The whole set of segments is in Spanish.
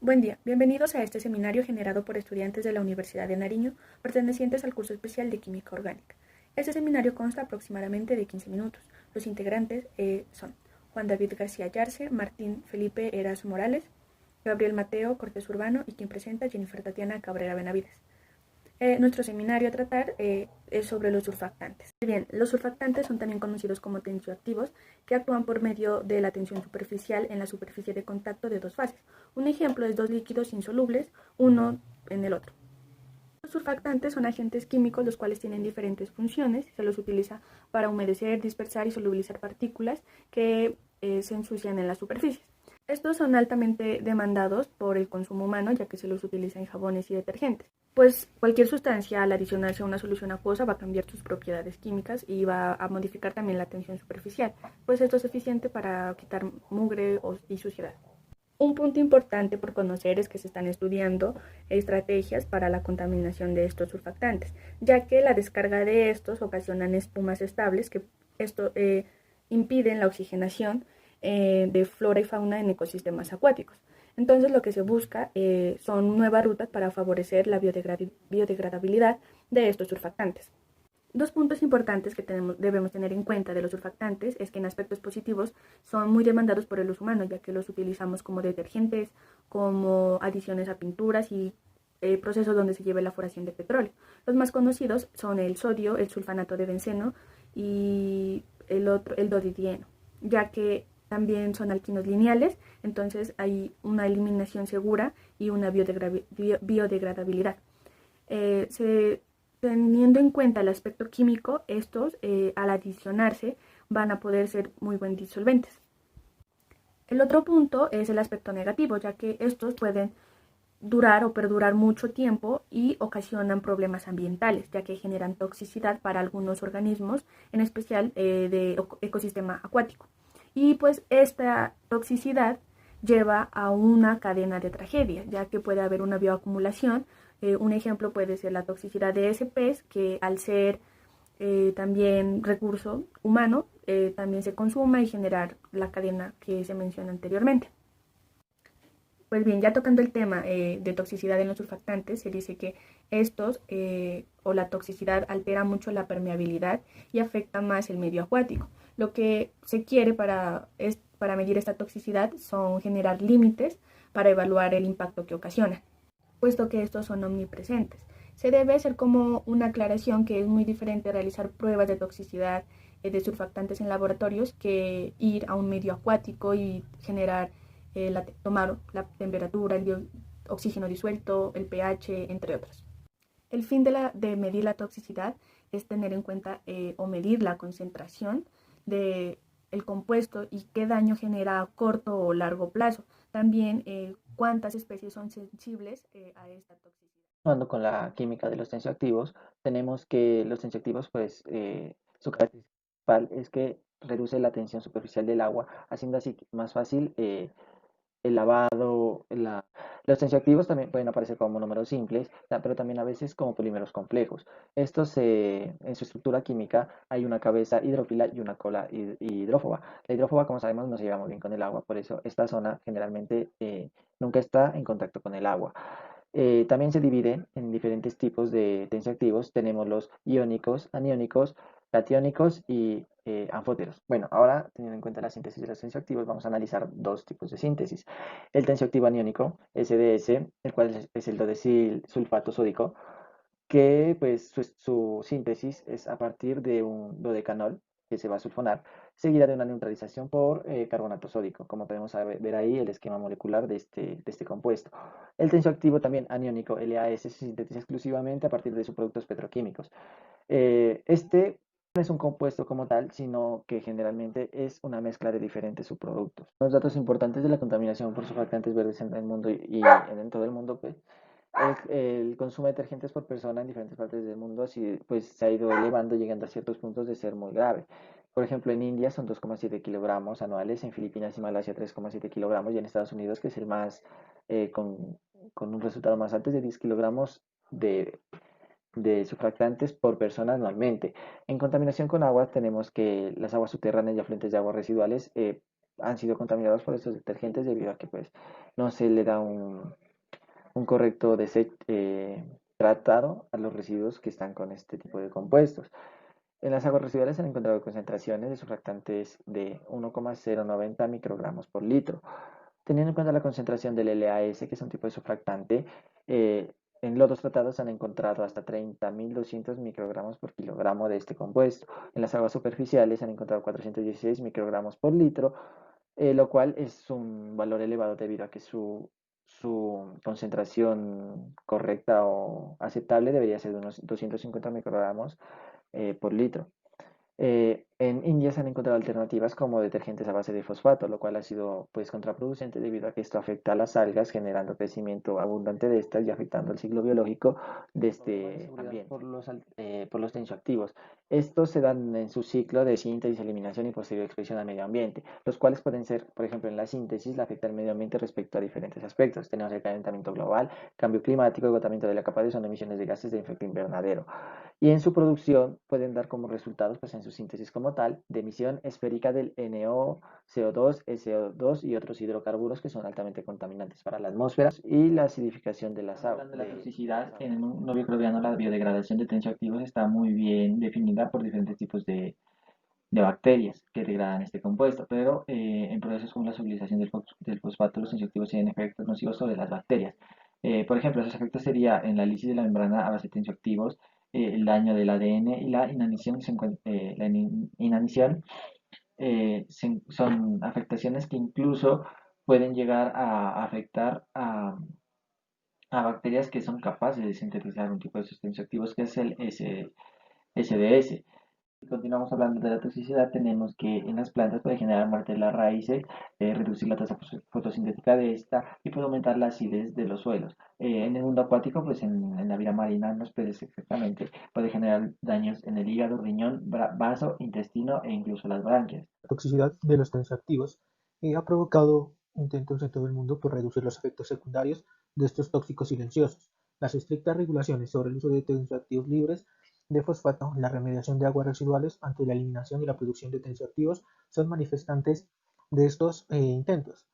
Buen día, bienvenidos a este seminario generado por estudiantes de la Universidad de Nariño pertenecientes al curso especial de Química Orgánica. Este seminario consta aproximadamente de 15 minutos. Los integrantes son Juan David García Yarce, Martín Felipe Erazo Morales, Gabriel Mateo Cortés Urbano y quien presenta Jennifer Tatiana Cabrera Benavides. Nuestro seminario a tratar es sobre los surfactantes. Bien, los surfactantes son también conocidos como tensioactivos que actúan por medio de la tensión superficial en la superficie de contacto de dos fases. Un ejemplo es dos líquidos insolubles, uno en el otro. Los surfactantes son agentes químicos los cuales tienen diferentes funciones. Se los utiliza para humedecer, dispersar y solubilizar partículas que se ensucian en las superficies. Estos son altamente demandados por el consumo humano, ya que se los utiliza en jabones y detergentes. Pues cualquier sustancia al adicionarse a una solución acuosa va a cambiar sus propiedades químicas y va a modificar también la tensión superficial, pues esto es eficiente para quitar mugre y suciedad. Un punto importante por conocer es que se están estudiando estrategias para la contaminación de estos surfactantes, ya que la descarga de estos ocasionan espumas estables que esto impiden la oxigenación de flora y fauna en ecosistemas acuáticos. Entonces lo que se busca son nuevas rutas para favorecer la biodegradabilidad de estos surfactantes. Dos puntos importantes que debemos tener en cuenta de los surfactantes es que en aspectos positivos son muy demandados por el uso humano, ya que los utilizamos como detergentes, como adiciones a pinturas y procesos donde se lleva la evaporación de petróleo. Los más conocidos son el sodio, el sulfanato de benceno y el doditieno, ya que también son alquinos lineales, entonces hay una eliminación segura y una biodegradabilidad. Teniendo en cuenta el aspecto químico, estos al adicionarse van a poder ser muy buen disolventes. El otro punto es el aspecto negativo, ya que estos pueden durar o perdurar mucho tiempo y ocasionan problemas ambientales, ya que generan toxicidad para algunos organismos, en especial de ecosistema acuático. Y pues esta toxicidad lleva a una cadena de tragedias, ya que puede haber una bioacumulación. Un ejemplo puede ser la toxicidad de ese pez, que al ser también recurso humano, también se consuma y generar la cadena que se menciona anteriormente. Pues bien, ya tocando el tema de toxicidad en los surfactantes, se dice que estos o la toxicidad altera mucho la permeabilidad y afecta más el medio acuático. Lo que se quiere para medir esta toxicidad son generar límites para evaluar el impacto que ocasiona, puesto que estos son omnipresentes. Se debe hacer como una aclaración que es muy diferente realizar pruebas de toxicidad de surfactantes en laboratorios que ir a un medio acuático y generar tomar la temperatura, el oxígeno disuelto, el pH, entre otros. El fin de medir la toxicidad es tener en cuenta o medir la concentración del compuesto y qué daño genera a corto o largo plazo. También cuántas especies son sensibles a esta toxicidad. Continuando con la química de los tensioactivos, tenemos que los tensioactivos, pues, su característica principal es que reduce la tensión superficial del agua, haciendo así más fácil el lavado. Los tensioactivos también pueden aparecer como monómeros simples, pero también a veces como polímeros complejos. Estos, en su estructura química, hay una cabeza hidrófila y una cola hidrófoba. La hidrófoba, como sabemos, no se lleva muy bien con el agua, por eso esta zona generalmente nunca está en contacto con el agua. También se divide en diferentes tipos de tensioactivos. Tenemos los iónicos, aniónicos, catiónicos y anfóteros. Bueno, ahora teniendo en cuenta la síntesis de los tensioactivos, vamos a analizar dos tipos de síntesis. El tensioactivo aniónico, SDS, el cual es el dodecyl sulfato sódico, que pues su síntesis es a partir de un dodecanol que se va a sulfonar, seguida de una neutralización por carbonato sódico, como podemos ver ahí el esquema molecular de este compuesto. El tensioactivo también aniónico LAS se sintetiza exclusivamente a partir de sus productos petroquímicos. Este no es un compuesto como tal, sino que generalmente es una mezcla de diferentes subproductos. Los datos importantes de la contaminación por surfactantes verdes en el mundo y en todo el mundo, pues, el consumo de detergentes por persona en diferentes partes del mundo así, pues, se ha ido elevando, llegando a ciertos puntos de ser muy grave. Por ejemplo, en India son 2,7 kilogramos anuales, en Filipinas y Malasia 3,7 kilogramos, y en Estados Unidos, que es el más, con un resultado más alto, es de 10 kilogramos de surfactantes por persona anualmente. En contaminación con agua tenemos que las aguas subterráneas y afluentes de aguas residuales han sido contaminados por estos detergentes debido a que pues no se le da un correcto tratado a los residuos que están con este tipo de compuestos. En las aguas residuales se han encontrado concentraciones de surfactantes de 1,090 microgramos por litro. Teniendo en cuenta la concentración del LAS, que es un tipo de surfactante, en lodos tratados se han encontrado hasta 30.200 microgramos por kilogramo de este compuesto. En las aguas superficiales se han encontrado 416 microgramos por litro, lo cual es un valor elevado debido a que su concentración correcta o aceptable debería ser de unos 250 microgramos por litro. En India se han encontrado alternativas como detergentes a base de fosfato, lo cual ha sido pues contraproducente debido a que esto afecta a las algas, generando crecimiento abundante de estas y afectando el ciclo biológico de este ambiente. Por los tensioactivos. Estos se dan en su ciclo de síntesis, eliminación y posterior expresión al medio ambiente, los cuales pueden ser, por ejemplo, en la síntesis, la afecta al medio ambiente respecto a diferentes aspectos. Tenemos el calentamiento global, cambio climático, agotamiento de la capa de ozono, emisiones de gases de efecto invernadero. Y en su producción pueden dar como resultados, pues en su síntesis como tal, de emisión esférica del NO, CO2, SO2 y otros hidrocarburos que son altamente contaminantes para la atmósfera y la acidificación de las aguas. Hablando de la toxicidad, en el mundo microbiano la biodegradación de tensioactivos está muy bien definida por diferentes tipos de bacterias que degradan este compuesto, pero en procesos como la utilización del fosfato, los tensioactivos tienen efectos nocivos sobre las bacterias. Por ejemplo, esos efectos serían en la lisis de la membrana a base de tensioactivos, el daño del ADN y la inanición. Son afectaciones que incluso pueden llegar a afectar a bacterias que son capaces de sintetizar un tipo de sustancia activos que es el SDS. Si continuamos hablando de la toxicidad, tenemos que en las plantas puede generar muerte de las raíces, reducir la tasa fotosintética de esta y puede aumentar la acidez de los suelos. En el mundo acuático, pues en la vida marina, en los peces exactamente, puede generar daños en el hígado, riñón, vaso, intestino e incluso las branquias. La toxicidad de los tensioactivos ha provocado intentos en todo el mundo por reducir los efectos secundarios de estos tóxicos silenciosos. Las estrictas regulaciones sobre el uso de tensioactivos libres de fosfato, la remediación de aguas residuales ante la eliminación y la producción de tensioactivos son manifestantes de estos intentos.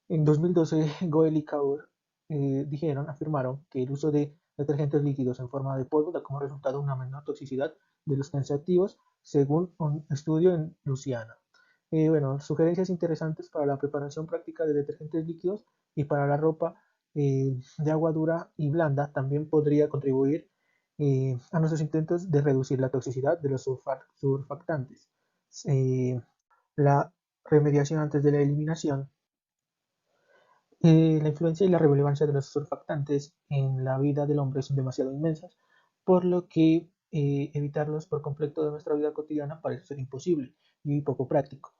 En 2012, Goel y Kaur afirmaron que el uso de detergentes líquidos en forma de polvo da como resultado una menor toxicidad de los tensioactivos, según un estudio en Luciana. Bueno, sugerencias interesantes para la preparación práctica de detergentes líquidos y para la ropa de agua dura y blanda también podría contribuir a nuestros intentos de reducir la toxicidad de los surfactantes. La remediación antes de la eliminación. La influencia y la relevancia de los surfactantes en la vida del hombre son demasiado inmensas, por lo que evitarlos por completo de nuestra vida cotidiana parece ser imposible y poco práctico.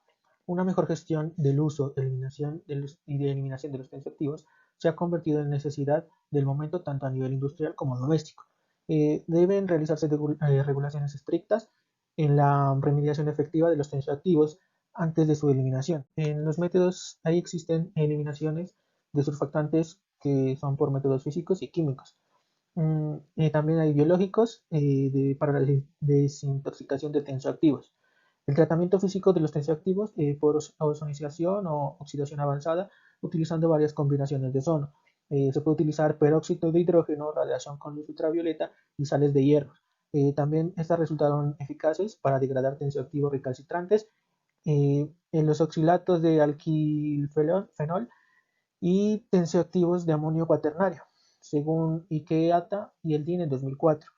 Una mejor gestión del uso y de eliminación de los tensioactivos se ha convertido en necesidad del momento tanto a nivel industrial como doméstico. Deben realizarse regulaciones estrictas en la remediación efectiva de los tensioactivos antes de su eliminación. En los métodos ahí existen eliminaciones de surfactantes que son por métodos físicos y químicos. También hay biológicos para la desintoxicación de tensioactivos. El tratamiento físico de los tensioactivos por ozonización o oxidación avanzada utilizando varias combinaciones de ozono. Se puede utilizar peróxido de hidrógeno, radiación con luz ultravioleta y sales de hierro. También estas resultaron eficaces para degradar tensioactivos recalcitrantes en los oxilatos de alquilfenol y tensioactivos de amonio cuaternario, según Ikeata y el DIN en 2004.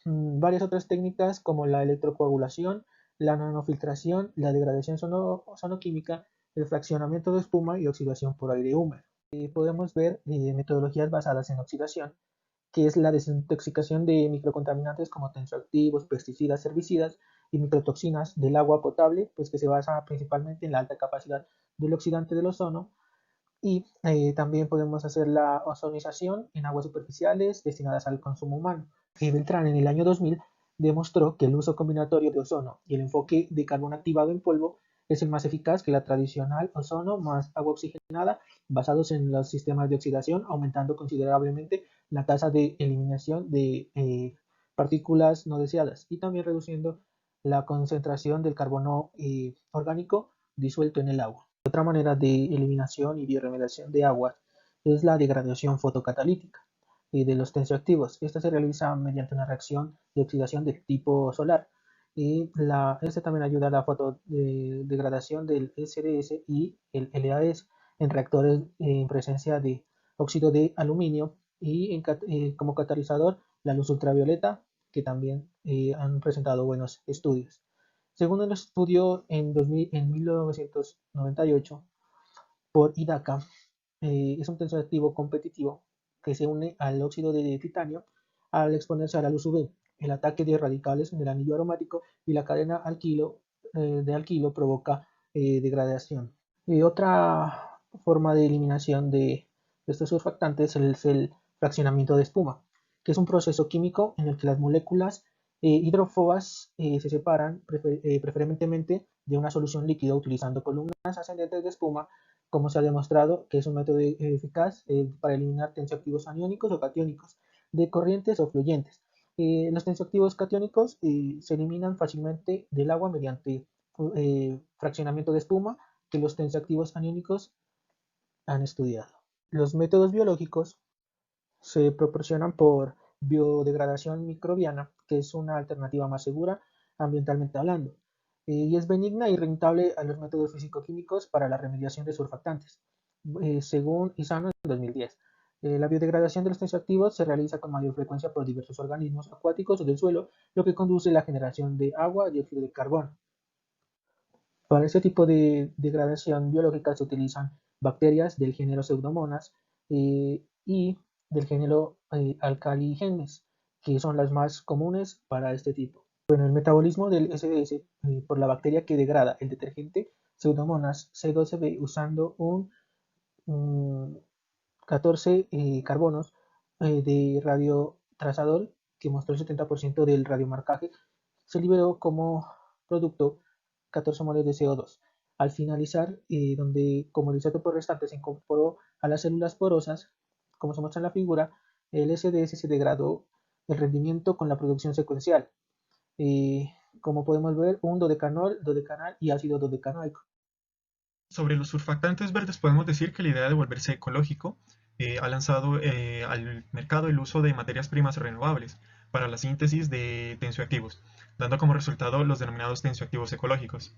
Varias otras técnicas como la electrocoagulación, la nanofiltración, la degradación sonoquímica, el fraccionamiento de espuma y oxidación por aire húmedo. Podemos ver metodologías basadas en oxidación, que es la desintoxicación de microcontaminantes como tensioactivos, pesticidas, herbicidas y microtoxinas del agua potable, pues que se basa principalmente en la alta capacidad del oxidante del ozono. Y también podemos hacer la ozonización en aguas superficiales destinadas al consumo humano. Beltrán en el año 2000 demostró que el uso combinatorio de ozono y el enfoque de carbón activado en polvo es el más eficaz que la tradicional ozono más agua oxigenada basados en los sistemas de oxidación, aumentando considerablemente la tasa de eliminación de partículas no deseadas y también reduciendo la concentración del carbono orgánico disuelto en el agua. Otra manera de eliminación y bioremediación de aguas es la degradación fotocatalítica de los tensioactivos. Esta se realiza mediante una reacción de oxidación de tipo solar. Este también ayuda a la fotodegradación del SDS y el LAS en reactores en presencia de óxido de aluminio y como catalizador la luz ultravioleta, que también han presentado buenos estudios. Según el estudio en 1998 por IDACA, es un tensioactivo competitivo que se une al óxido de titanio al exponerse a la luz UV. El ataque de radicales en el anillo aromático y la cadena de alquilo provoca degradación. Otra forma de eliminación de estos surfactantes es el fraccionamiento de espuma, que es un proceso químico en el que las moléculas hidrófobas se separan preferentemente de una solución líquida utilizando columnas ascendentes de espuma, como se ha demostrado que es un método eficaz para eliminar tensioactivos aniónicos o catiónicos de corrientes o fluyentes. Los tensioactivos catiónicos se eliminan fácilmente del agua mediante fraccionamiento de espuma, que los tensioactivos aniónicos han estudiado. Los métodos biológicos se proporcionan por biodegradación microbiana, que es una alternativa más segura ambientalmente hablando, y es benigna y rentable a los métodos físico-químicos para la remediación de surfactantes, según Isano en 2010. La biodegradación de los tensioactivos se realiza con mayor frecuencia por diversos organismos acuáticos o del suelo, lo que conduce a la generación de agua y dióxido de carbono. Para este tipo de degradación biológica se utilizan bacterias del género Pseudomonas y del género Alcaligenes, que son las más comunes para este tipo. Bueno, el metabolismo del SDS por la bacteria que degrada el detergente Pseudomonas C12B usando un 14 carbonos de radiotrazadol, que mostró el 70% del radiomarcaje, se liberó como producto 14 moles de CO2. Al finalizar, donde como el isótopo restante se incorporó a las células porosas, como se muestra en la figura, el SDS se degradó el rendimiento con la producción secuencial. Como podemos ver, un dodecanol, dodecanal y ácido dodecanoico. Sobre los surfactantes verdes podemos decir que la idea de volverse ecológico ha lanzado al mercado el uso de materias primas renovables para la síntesis de tensioactivos, dando como resultado los denominados tensioactivos ecológicos.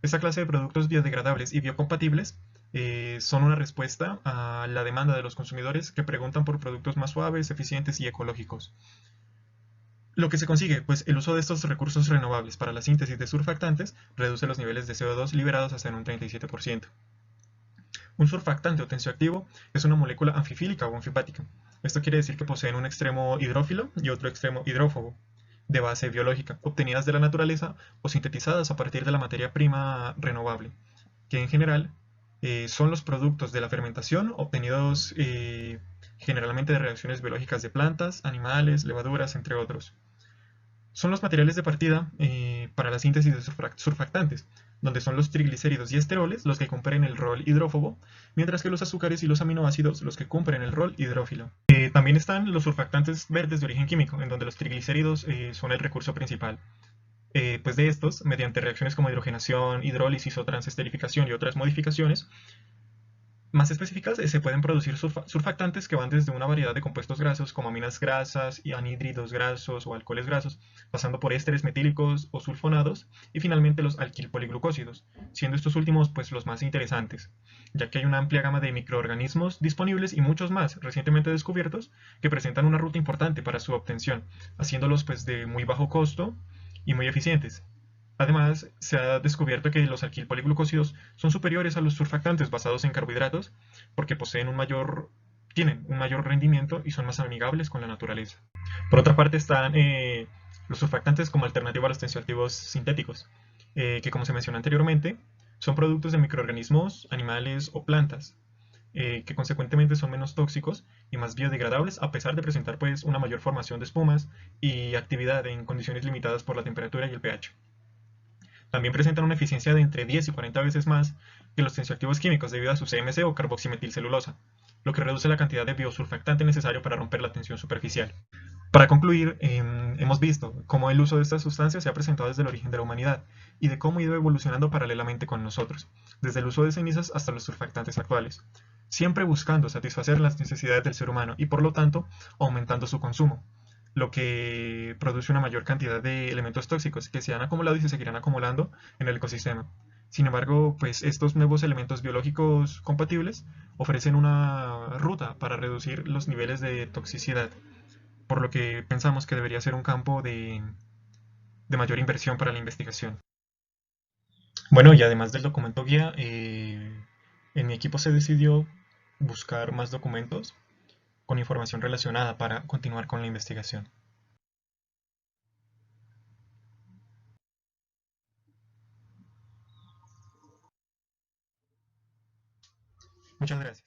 Esta clase de productos biodegradables y biocompatibles son una respuesta a la demanda de los consumidores que preguntan por productos más suaves, eficientes y ecológicos. Lo que se consigue, pues el uso de estos recursos renovables para la síntesis de surfactantes reduce los niveles de CO2 liberados hasta en un 37%. Un surfactante o tensioactivo es una molécula anfifílica o anfipática. Esto quiere decir que poseen un extremo hidrófilo y otro extremo hidrófobo, de base biológica, obtenidas de la naturaleza o sintetizadas a partir de la materia prima renovable, que en general son los productos de la fermentación obtenidos generalmente de reacciones biológicas de plantas, animales, levaduras, entre otros. Son los materiales de partida para la síntesis de surfactantes, donde son los triglicéridos y esteroles los que cumplen el rol hidrófobo, mientras que los azúcares y los aminoácidos los que cumplen el rol hidrófilo. También están los surfactantes verdes de origen químico, en donde los triglicéridos son el recurso principal. Pues de estos, mediante reacciones como hidrogenación, hidrólisis o transesterificación y otras modificaciones más específicas, se pueden producir surfactantes que van desde una variedad de compuestos grasos como aminas grasas y anhídridos grasos o alcoholes grasos, pasando por ésteres metílicos o sulfonados y finalmente los alquilpoliglucósidos, siendo estos últimos pues los más interesantes, ya que hay una amplia gama de microorganismos disponibles y muchos más recientemente descubiertos que presentan una ruta importante para su obtención, haciéndolos pues de muy bajo costo y muy eficientes. Además, se ha descubierto que los alquilpoliglucósidos son superiores a los surfactantes basados en carbohidratos porque tienen un mayor rendimiento y son más amigables con la naturaleza. Por otra parte están los surfactantes como alternativa a los tensioactivos sintéticos, que como se mencionó anteriormente, son productos de microorganismos, animales o plantas, que consecuentemente son menos tóxicos y más biodegradables a pesar de presentar pues una mayor formación de espumas y actividad en condiciones limitadas por la temperatura y el pH. También presentan una eficiencia de entre 10 y 40 veces más que los tensioactivos químicos debido a su CMC o carboximetilcelulosa, lo que reduce la cantidad de biosurfactante necesario para romper la tensión superficial. Para concluir, hemos visto cómo el uso de estas sustancias se ha presentado desde el origen de la humanidad y de cómo ha ido evolucionando paralelamente con nosotros, desde el uso de cenizas hasta los surfactantes actuales, siempre buscando satisfacer las necesidades del ser humano y por lo tanto aumentando su consumo, lo que produce una mayor cantidad de elementos tóxicos que se han acumulado y se seguirán acumulando en el ecosistema. Sin embargo, pues estos nuevos elementos biológicos compatibles ofrecen una ruta para reducir los niveles de toxicidad, por lo que pensamos que debería ser un campo de mayor inversión para la investigación. Bueno, y además del documento guía, en mi equipo se decidió buscar más documentos con información relacionada para continuar con la investigación. Muchas gracias.